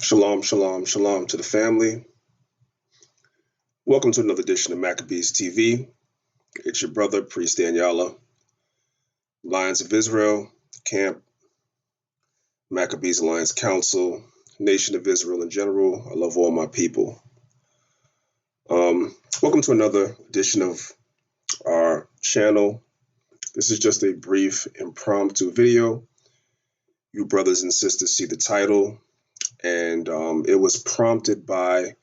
Shalom, shalom, shalom to the family. Welcome to another edition of Maccabeestv. It's your brother, Priest Danyaahla, Lions of Israel, Camp, Maccabees Alliance Council, Nation of Israel in general. I love all my people. Welcome to another edition of our channel. This is just a brief impromptu video. You brothers and sisters see the title, and it was prompted by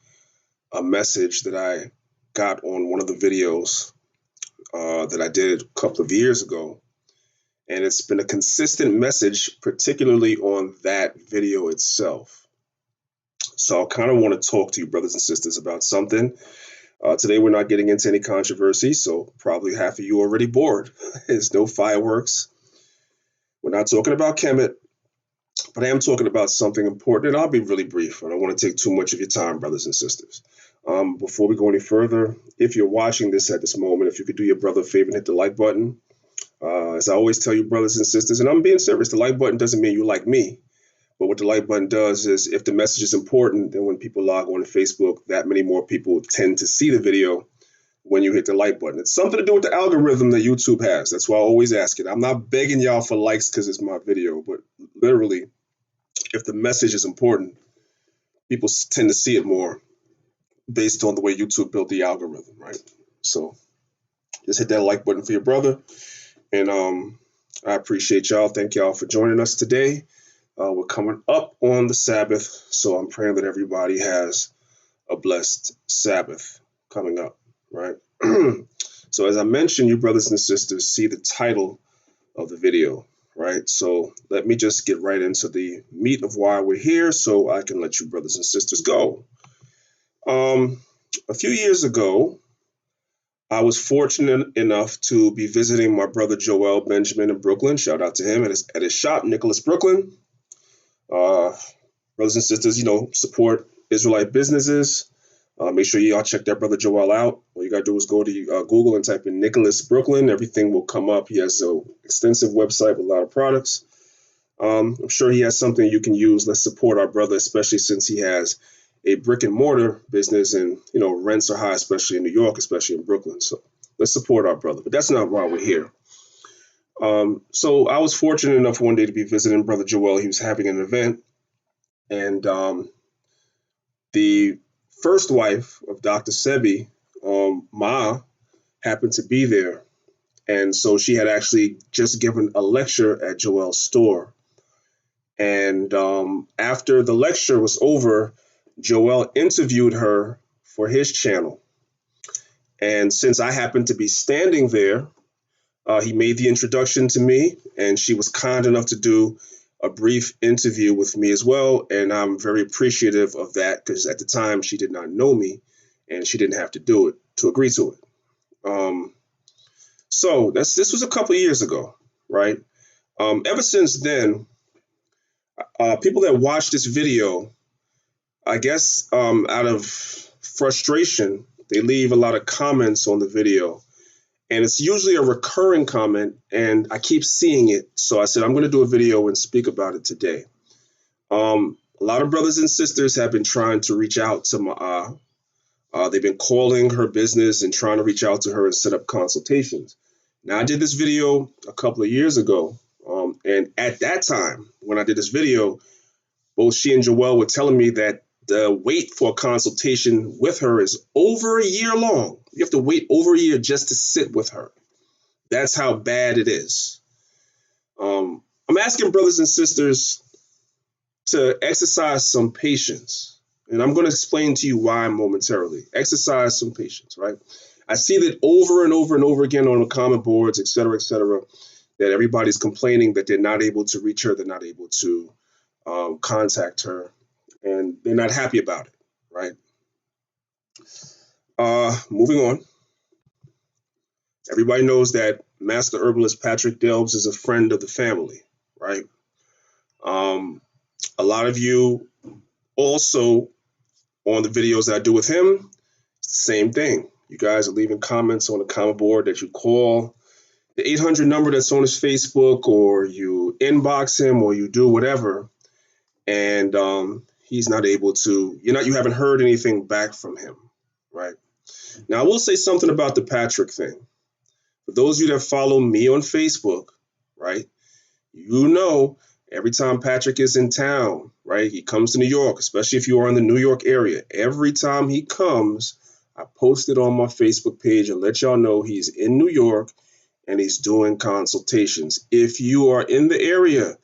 a message that I got on one of the videos that I did a couple of years ago. And it's been a consistent message, particularly on that video itself. So I kind of want to talk to you brothers and sisters about something. Today we're not getting into any controversy, so probably half of you are already bored. There's no fireworks. We're not talking about Kemet, but I am talking about something important, and I'll be really brief. I don't want to take too much of your time, brothers and sisters. Before we go any further, if you're watching this at this moment, if you could do your brother a favor and hit the like button. As I always tell you, brothers and sisters, and I'm being serious, the like button doesn't mean you like me. But what the like button does is if the message is important, then when people log on to Facebook, that many more people tend to see the video when you hit the like button. It's something to do with the algorithm that YouTube has. That's why I always ask it. I'm not begging y'all for likes because it's my video, but literally, if the message is important, people tend to see it more based on the way YouTube built the algorithm, right? So just hit that like button for your brother. And I appreciate y'all. Thank y'all for joining us today. We're coming up on the Sabbath, so I'm praying that everybody has a blessed Sabbath coming up, right? So as I mentioned, you brothers and sisters see the title of the video, right? So let me just get right into the meat of why we're here so I can let you brothers and sisters go. A few years ago, I was fortunate enough to be visiting my brother Joel Benjamin in Brooklyn. Shout out to him at his shop, Nicholas Brooklyn. Brothers and sisters, support Israelite businesses. Make sure y'all check that brother Joel out. All you got to do is go to Google and type in Nicholas Brooklyn. Everything will come up. He has an extensive website with a lot of products. I'm sure he has something you can use. Let's support our brother, especially since he has a brick and mortar business and, rents are high, especially in New York, especially in Brooklyn. So let's support our brother. But that's not why we're here. So I was fortunate enough one day to be visiting brother Joel. He was having an event, and the first wife of Dr. Sebi, Ma, happened to be there. And so she had actually just given a lecture at Joel's store. And after the lecture was over, Joel interviewed her for his channel. And since I happened to be standing there, he made the introduction to me, and she was kind enough to do a brief interview with me as well. And I'm very appreciative of that because at the time she did not know me and she didn't have to do it to agree to it. So this was a couple of years ago, right? Ever since then, people that watch this video, I guess out of frustration, they leave a lot of comments on the video. And it's usually a recurring comment, and I keep seeing it. So I said, I'm going to do a video and speak about it today. A lot of brothers and sisters have been trying to reach out to Ma'ah. They've been calling her business and trying to reach out to her and set up consultations. Now, I did this video a couple of years ago. And at that time, when I did this video, both she and Joel were telling me that the wait for a consultation with her is over a year long. You have to wait over a year just to sit with her. That's how bad it is. I'm asking brothers and sisters to exercise some patience. And I'm going to explain to you why momentarily. Exercise some patience, right? I see that over and over and over again on the comment boards, et cetera, that everybody's complaining that they're not able to reach her. They're not able to contact her. And they're not happy about it, right? Moving on. Everybody knows that Master Herbalist Patrick Delbs is a friend of the family, right? A lot of you also on the videos that I do with him, it's the same thing. You guys are leaving comments on the comment board that you call the 800 number that's on his Facebook, or you inbox him, or you do whatever. And he's not able to, you haven't heard anything back from him, right? Now, I will say something about the Patrick thing. For those of you that follow me on Facebook, right, you know, every time Patrick is in town, right, he comes to New York, especially if you are in the New York area. Every time he comes, I post it on my Facebook page and let y'all know he's in New York and he's doing consultations. If you are in the area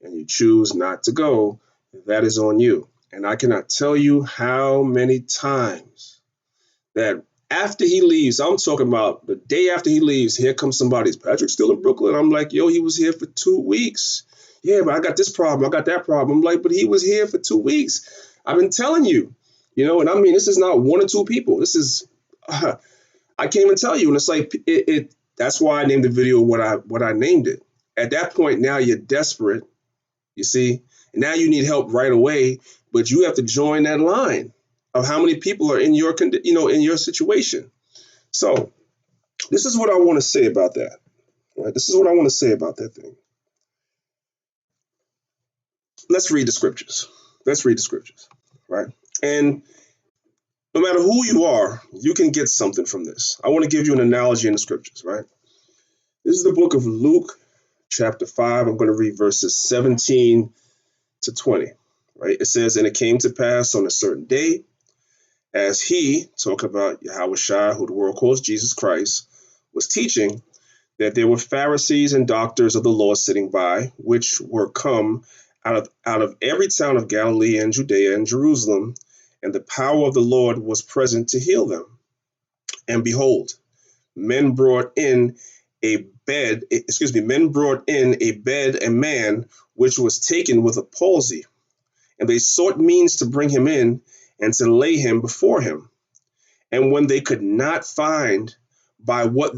and you choose not to go, that is on you. And I cannot tell you how many times that after he leaves, I'm talking about the day after he leaves, here comes somebody. Is Patrick still in Brooklyn? I'm like, yo, he was here for 2 weeks. Yeah, but I got this problem. I got that problem. I'm like, but he was here for 2 weeks. I've been telling you, and I mean, this is not one or two people. This is, I can't even tell you. And it's like, that's why I named the video what I named it. At that point, now you're desperate, you see, and now you need help right away, but you have to join that line of how many people are in your in your situation. So this is what I want to say about that. Right? This is what I want to say about that thing. Let's read the scriptures. Let's read the scriptures. Right? And no matter who you are, you can get something from this. I want to give you an analogy in the scriptures, right? This is the book of Luke, chapter 5. I'm going to read verses 17 to 20. Right? It says, and it came to pass on a certain day, as he, talk about Yahushua, who the world calls Jesus Christ, was teaching, that there were Pharisees and doctors of the law sitting by, which were come out of every town of Galilee and Judea and Jerusalem, and the power of the Lord was present to heal them. And behold, men brought in a man which was taken with a palsy, and they sought means to bring him in and to lay him before him. And when they could not find by what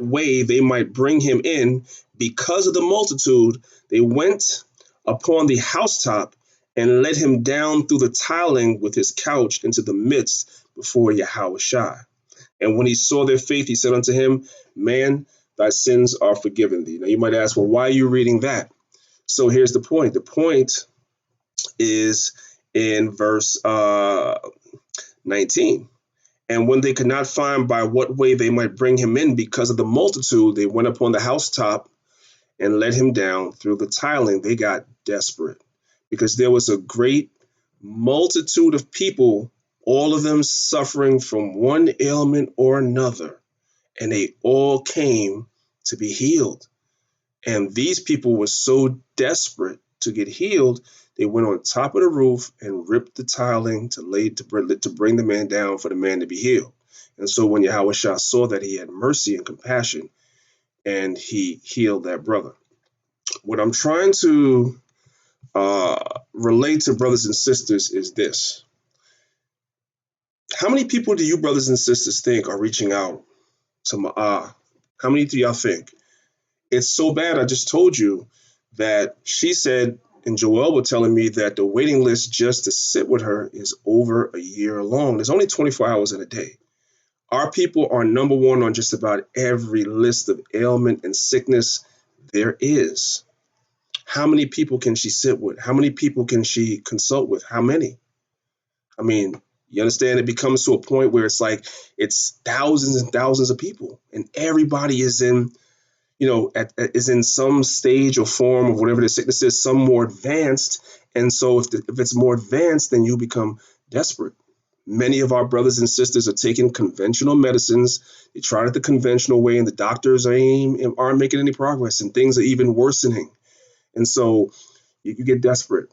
way they might bring him in because of the multitude, they went upon the housetop and let him down through the tiling with his couch into the midst before Yahushua. And when he saw their faith, he said unto him, man, thy sins are forgiven thee. Now you might ask, well, why are you reading that? So here's the point. The point is in verse 19. And when they could not find by what way they might bring him in because of the multitude, they went upon the housetop and let him down through the tiling. They got desperate because there was a great multitude of people, all of them suffering from one ailment or another, and they all came to be healed. And these people were so desperate to get healed, they went on top of the roof and ripped the tiling to bring the man down for the man to be healed. And so when Yahushua saw that, he had mercy and compassion, and he healed that brother. What I'm trying to relate to brothers and sisters is this. How many people do you brothers and sisters think are reaching out to Ma'ah? How many do y'all think? It's so bad, I just told you that she said, and Joelle was telling me that the waiting list just to sit with her is over a year long. There's only 24 hours in a day. Our people are number one on just about every list of ailment and sickness there is. How many people can she sit with? How many people can she consult with? How many? I mean, you understand, it becomes to a point where it's like it's thousands and thousands of people, and everybody is in is in some stage or form of whatever the sickness is, some more advanced. And so if it's more advanced, then you become desperate. Many of our brothers and sisters are taking conventional medicines. They tried it the conventional way, and the doctors aren't making any progress, and things are even worsening. And so you get desperate.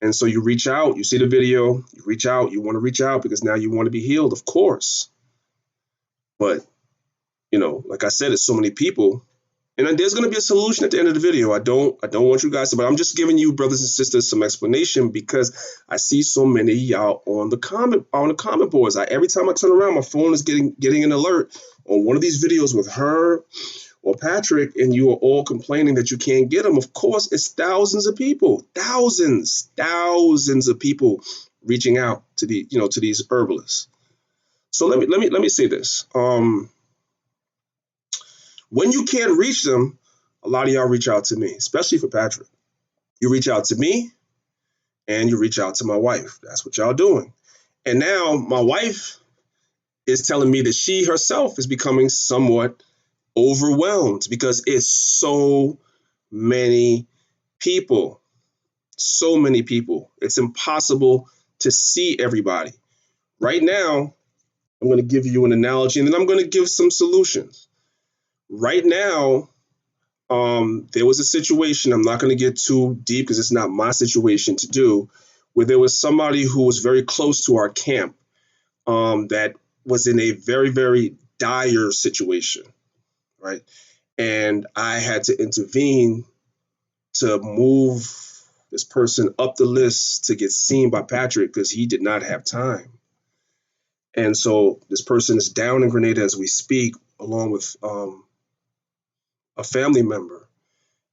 And so you reach out, you see the video, you reach out, you want to reach out because now you want to be healed, of course. But, like I said, it's so many people. And there's going to be a solution at the end of the video. I don't want you guys to, but I'm just giving you brothers and sisters some explanation because I see so many of y'all on the comment boards. Every time I turn around, my phone is getting an alert on one of these videos with her or Patrick, and you are all complaining that you can't get them. Of course, it's thousands of people, thousands of people reaching out to these herbalists. So let me say this. When you can't reach them, a lot of y'all reach out to me, especially for Patrick. You reach out to me, and you reach out to my wife. That's what y'all doing. And now my wife is telling me that she herself is becoming somewhat overwhelmed because it's so many people. So many people. It's impossible to see everybody. Right now, I'm going to give you an analogy and then I'm going to give some solutions. Right now, there was a situation, I'm not going to get too deep because it's not my situation to do, where there was somebody who was very close to our camp that was in a very, very dire situation, right? And I had to intervene to move this person up the list to get seen by Patrick because he did not have time. And so this person is down in Grenada as we speak, along with a family member.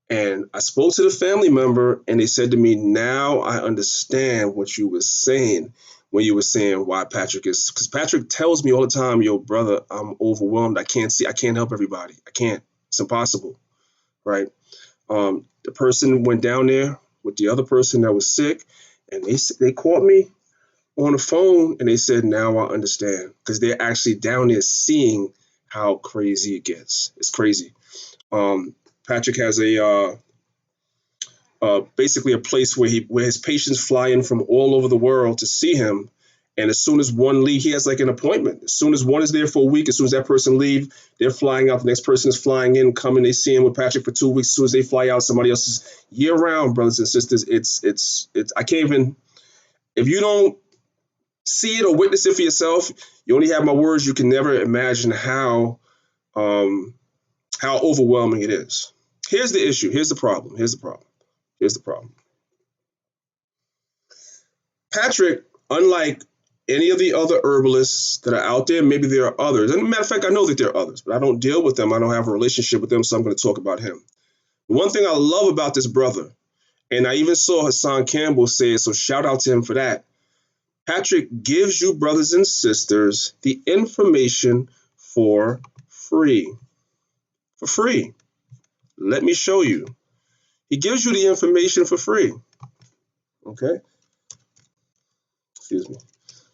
And I spoke to the family member, and they said to me, "Now I understand what you were saying when you were saying why Patrick is." Because Patrick tells me all the time, "Yo, brother, I'm overwhelmed. I can't help everybody. I can't. It's impossible." Right? The person went down there with the other person that was sick, and they called me on the phone, and they said, "Now I understand," because they're actually down there seeing how crazy it gets. It's crazy. Patrick has basically a place where his patients fly in from all over the world to see him. And as soon as one leaves, he has like an appointment. As soon as one is there for a week, as soon as that person leaves, they're flying out. The next person is flying in, coming. They see him with Patrick for 2 weeks. As soon as they fly out, somebody else is year round, brothers and sisters. It's. I can't even. If you don't see it or witness it for yourself, you only have my words. You can never imagine how overwhelming it is. Here's the issue. Here's the problem. Here's the problem. Patrick, unlike any of the other herbalists that are out there, maybe there are others. And as a matter of fact, I know that there are others, but I don't deal with them. I don't have a relationship with them, so I'm going to talk about him. The one thing I love about this brother, and I even saw Hassan Campbell say it, so shout out to him for that. Patrick gives you, brothers and sisters, the information for free. For free. Let me show you. He gives you the information for free. Okay? Excuse me.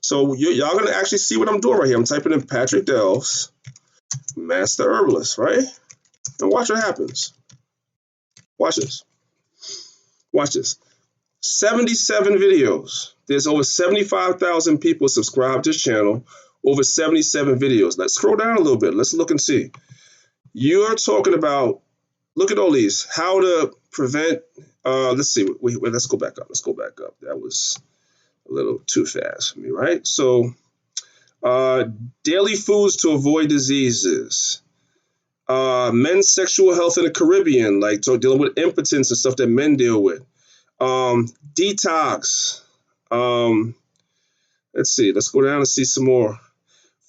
So y'all gonna actually see what I'm doing right here. I'm typing in Patrick Delves, Master Herbalist, right? And watch what happens. Watch this. Watch this. 77 videos. There's over 75,000 people subscribed to this channel. Over 77 videos. Let's scroll down a little bit. Let's look and see. You're talking about, look at all these. How to prevent, let's see. Wait, let's go back up. Let's go back up. That was a little too fast for me, right? So, daily foods to avoid diseases. Men's sexual health in the Caribbean, like so dealing with impotence and stuff that men deal with. Detox. Let's see. Let's go down and see some more.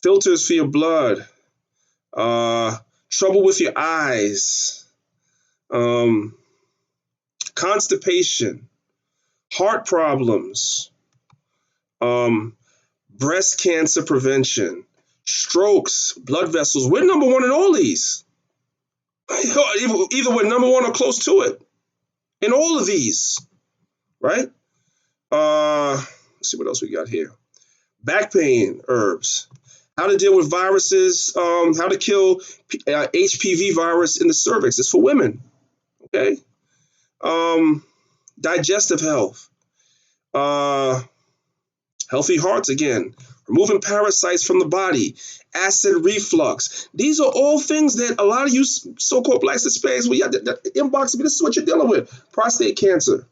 Filters for your blood. Trouble with your eyes. Constipation. Heart problems. Breast cancer prevention. Strokes. Blood vessels. We're number one in all these. Either we're number one or close to it in all of these, right? Let's see what else we got here. Back pain herbs, how to deal with viruses, how to kill HPV virus in the cervix. It's for women, okay? Digestive health, healthy hearts again, removing parasites from the body, acid reflux. These are all things that a lot of you so-called blacks and Hispanics, we got the inbox me, this is what you're dealing with. Prostate cancer.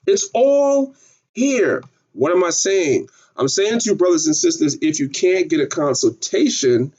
It's all here. What am I saying? I'm saying to you, brothers and sisters, if you can't get a consultation,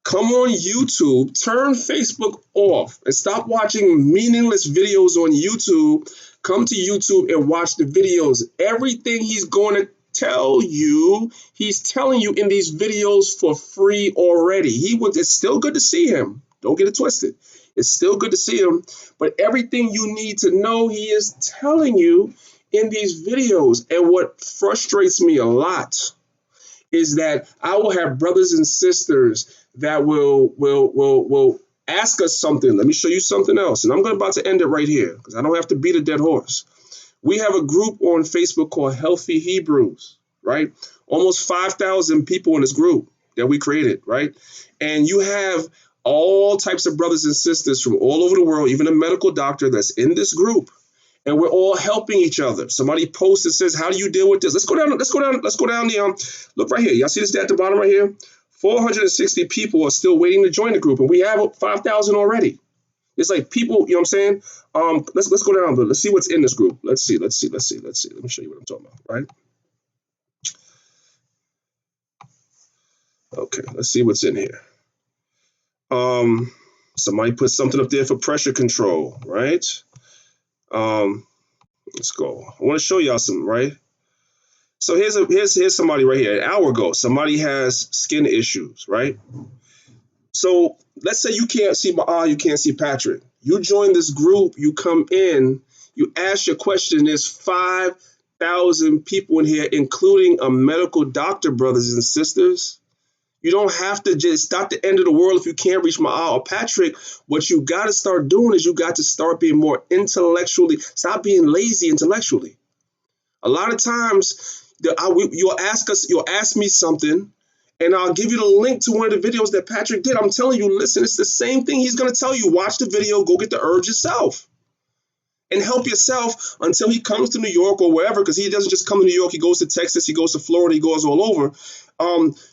come on YouTube, turn Facebook off, and stop watching meaningless videos on YouTube. Come to YouTube and watch the videos. Everything he's going to tell you, he's telling you in these videos for free already. It's still good to see him. Don't get it twisted. It's still good to see him, but everything you need to know, he is telling you in these videos. And what frustrates me a lot is that I will have brothers and sisters that will ask us something. Let me show you something else. And I'm about to end it right here because I don't have to beat a dead horse. We have a group on Facebook called Healthy Hebrews, right? Almost 5,000 people in this group that we created, right? And you have all types of brothers and sisters from all over the world, even a medical doctor that's in this group. And we're all helping each other. Somebody posts and says, how do you deal with this? Let's go down the look right here. Y'all see this at the bottom right here? 460 people are still waiting to join the group, and we have 5,000 already. It's like people, you know what I'm saying? Let's go down, but let's see what's in this group. Let's see. Let me show you what I'm talking about, right? Okay, let's see what's in here. Somebody put something up there for pressure control, right? Let's go. I want to show y'all something, right? So here's somebody right here. An hour ago, somebody has skin issues, right? So let's say you can't see you can't see Patrick. You join this group, you come in, you ask your question. There's 5,000 people in here, including a medical doctor, brothers and sisters. You don't have to just stop the end of the world if you can't reach Ma'al or Patrick. What you got to start doing is you got to start being more intellectually, stop being lazy intellectually. A lot of times you'll ask me something, and I'll give you the link to one of the videos that Patrick did. I'm telling you, listen, it's the same thing he's going to tell you. Watch the video, go get the herbs yourself, and help yourself until he comes to New York or wherever, because he doesn't just come to New York. He goes to Texas, he goes to Florida, he goes all over.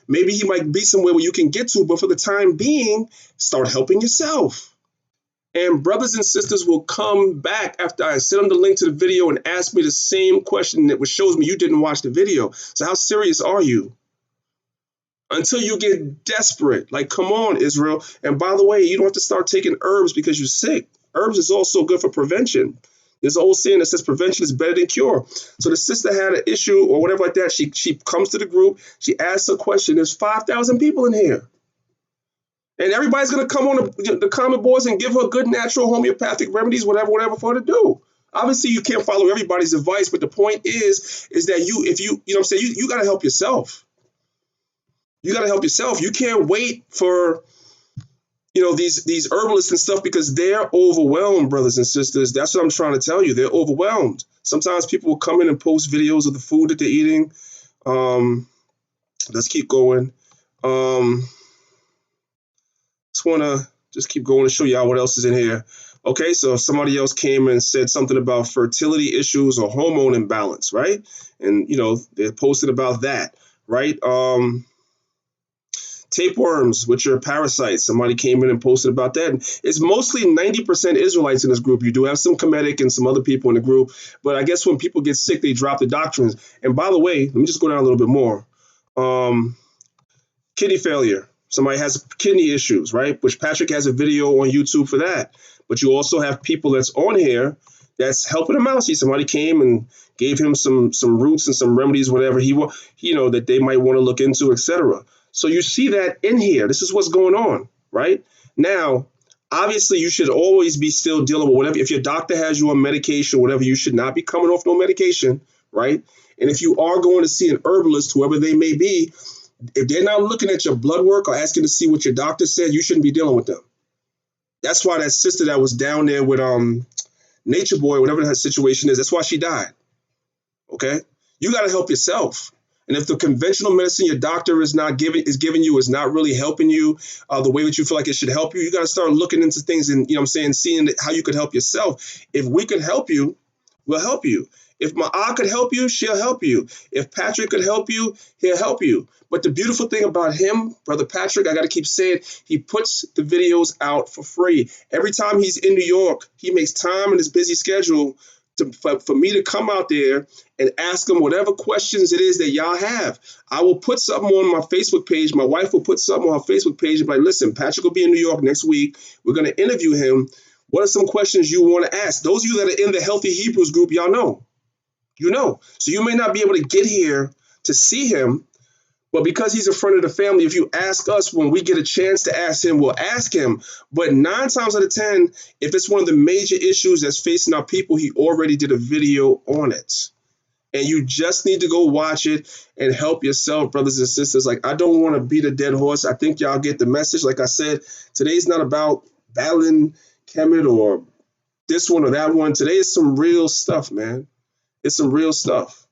Maybe he might be somewhere where you can get to, but for the time being, start helping yourself. And brothers and sisters will come back after I send them the link to the video and ask me the same question that shows me you didn't watch the video. So how serious are you? Until you get desperate. Like, come on, Israel. And by the way, you don't have to start taking herbs because you're sick. Herbs is also good for prevention. There's an old saying that says prevention is better than cure. So the sister had an issue or whatever like that. She comes to the group. She asks a question. There's 5,000 people in here. And everybody's going to come on the comment boards and give her good natural homeopathic remedies, whatever for her to do. Obviously, you can't follow everybody's advice, but the point is that you know what I'm saying, you got to help yourself. You got to help yourself. You can't wait for, these herbalists and stuff, because they're overwhelmed, brothers and sisters. That's what I'm trying to tell you. They're overwhelmed. Sometimes people will come in and post videos of the food that they're eating. Let's keep going. Just want to just keep going to show y'all what else is in here. Okay, so if somebody else came and said something about fertility issues or hormone imbalance, right? And, they posted about that, right? Tapeworms, which are parasites. Somebody came in and posted about that. And it's mostly 90% Israelites in this group. You do have some Kemetic and some other people in the group. But I guess when people get sick, they drop the doctrines. And by the way, let me just go down a little bit more. Kidney failure. Somebody has kidney issues, right? Which Patrick has a video on YouTube for that. But you also have people that's on here that's helping him out. See, somebody came and gave him some roots and some remedies, whatever that they might want to look into, etc. So you see that in here. This is what's going on, right? Now, obviously, you should always be still dealing with whatever. If your doctor has you on medication, whatever, you should not be coming off no medication, right? And if you are going to see an herbalist, whoever they may be, if they're not looking at your blood work or asking to see what your doctor said, you shouldn't be dealing with them. That's why that sister that was down there with Nature Boy, whatever that situation is, that's why she died. Okay? You got to help yourself. And if the conventional medicine your doctor is giving you is not really helping you the way that you feel like it should help you, you got to start looking into things and, seeing how you could help yourself. If we could help you, we'll help you. If Ma'ah could help you, she'll help you. If Patrick could help you, he'll help you. But the beautiful thing about him, Brother Patrick, I got to keep saying, he puts the videos out for free. Every time he's in New York, he makes time in his busy schedule for me to come out there and ask him whatever questions it is that y'all have. I will put something on my Facebook page. My wife will put something on her Facebook page and be like, listen, Patrick will be in New York next week. We're going to interview him. What are some questions you want to ask? Those of you that are in the Healthy Hebrews group, y'all know. So you may not be able to get here to see him, but because he's a friend of the family, if you ask us when we get a chance to ask him, we'll ask him. But 9 times out of 10, if it's one of the major issues that's facing our people, he already did a video on it. And you just need to go watch it and help yourself, brothers and sisters. Like, I don't want to beat a dead horse. I think y'all get the message. Like I said, today's not about battling Kemet or this one or that one. Today is some real stuff, man. It's some real stuff.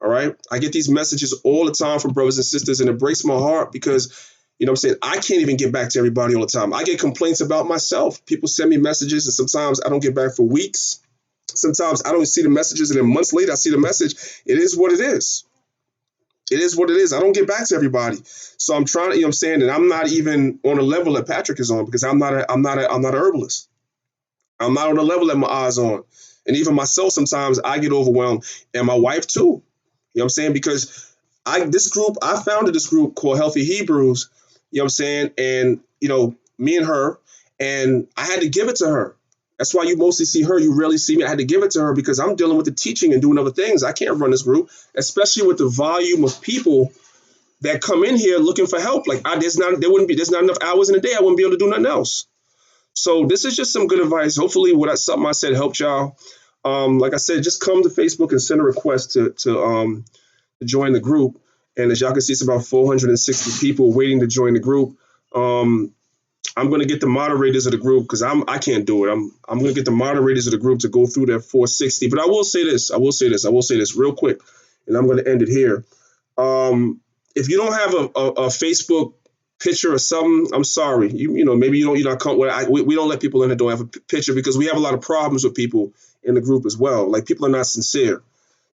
All right. I get these messages all the time from brothers and sisters, and it breaks my heart because, you know what I'm saying, I can't even get back to everybody all the time. I get complaints about myself. People send me messages, and sometimes I don't get back for weeks. Sometimes I don't see the messages, and then months later I see the message. It is what it is. It is what it is. I don't get back to everybody. So I'm trying to, you know what I'm saying, and I'm not even on a level that Patrick is on because I'm not a herbalist. I'm not on the level that my eyes on. And even myself, sometimes I get overwhelmed, and my wife too. You know what I'm saying? Because I founded this group called Healthy Hebrews, you know what I'm saying? And, me and her, and I had to give it to her. That's why you mostly see her. You rarely see me. I had to give it to her because I'm dealing with the teaching and doing other things. I can't run this group, especially with the volume of people that come in here looking for help. Like there's not enough hours in a day. I wouldn't be able to do nothing else. So this is just some good advice. Hopefully, something I said helped y'all. Like I said, just come to Facebook and send a request to join the group. And as y'all can see, it's about 460 people waiting to join the group. I'm going to get the moderators of the group because I can't do it. I'm going to get the moderators of the group to go through that 460. But I will say this real quick, and I'm going to end it here. If you don't have a Facebook picture or something, I'm sorry. Maybe you're not comfortable. We don't let people in that don't have a picture because we have a lot of problems with people in the group as well. Like people are not sincere.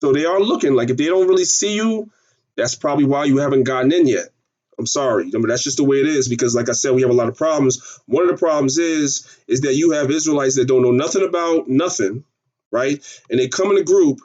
So they are looking. Like if they don't really see you, that's probably why you haven't gotten in yet. I'm sorry. That's just the way it is because, like I said, we have a lot of problems. One of the problems is that you have Israelites that don't know nothing about nothing, right? And they come in a group,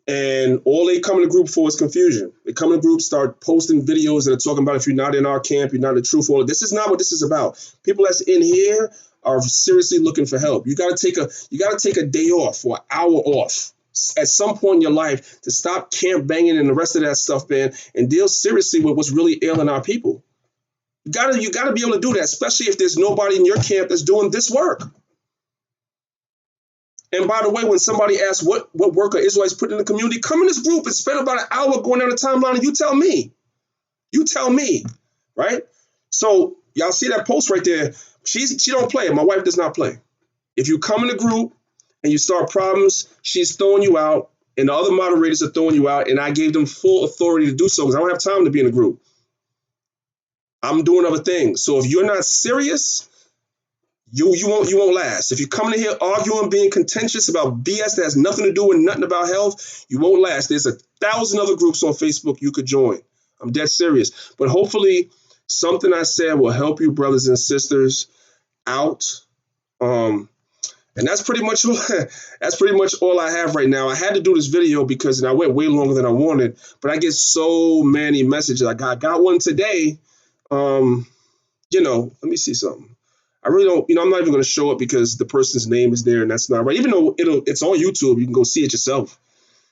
and all they come in the group for is confusion. They come in the group, start posting videos that are talking about if you're not in our camp, you're not the truth. All this is not what this is about. People that's in here are seriously looking for help. You got to take a day off or an hour off at some point in your life to stop camp banging and the rest of that stuff, man, and deal seriously with what's really ailing our people. You gotta be able to do that, especially if there's nobody in your camp that's doing this work. And by the way, when somebody asks what work are Israelites put in the community, come in this group and spend about an hour going down the timeline and you tell me. You tell me, right? So y'all see that post right there. She don't play. My wife does not play. If you come in the group and you start problems, she's throwing you out, and the other moderators are throwing you out, and I gave them full authority to do so because I don't have time to be in the group. I'm doing other things. So if you're not serious, you won't last. If you're coming in here arguing, being contentious about BS that has nothing to do with nothing about health, you won't last. There's 1,000 other groups on Facebook you could join. I'm dead serious. But hopefully something I said will help you, brothers and sisters, out. And that's pretty much all I have right now. I had to do this video because I went way longer than I wanted, but I get so many messages. I got one today. Let me see something. I really don't, I'm not even going to show it because the person's name is there and that's not right. Even though it's on YouTube, you can go see it yourself.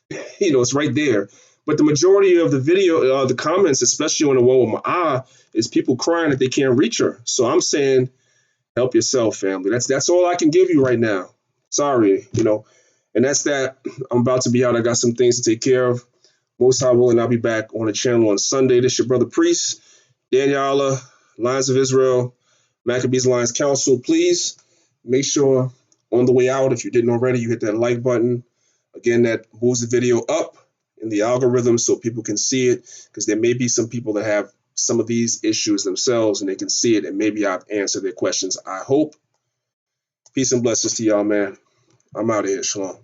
It's right there. But the majority of the video, the comments, especially on the one with my is people crying that they can't reach her. So I'm saying, help yourself, family. That's all I can give you right now. Sorry, and that's that. I'm about to be out. I got some things to take care of. Most High willing, I'll be back on the channel on Sunday. This your brother Priest, Danyaahla, Lions of Israel, Maccabees Lions Council. Please make sure on the way out, if you didn't already, you hit that like button. Again, that moves the video up in the algorithm so people can see it because there may be some people that have some of these issues themselves and they can see it and maybe I've answered their questions. I hope. Peace and blessings to y'all, man. I'm out of here. Shalom.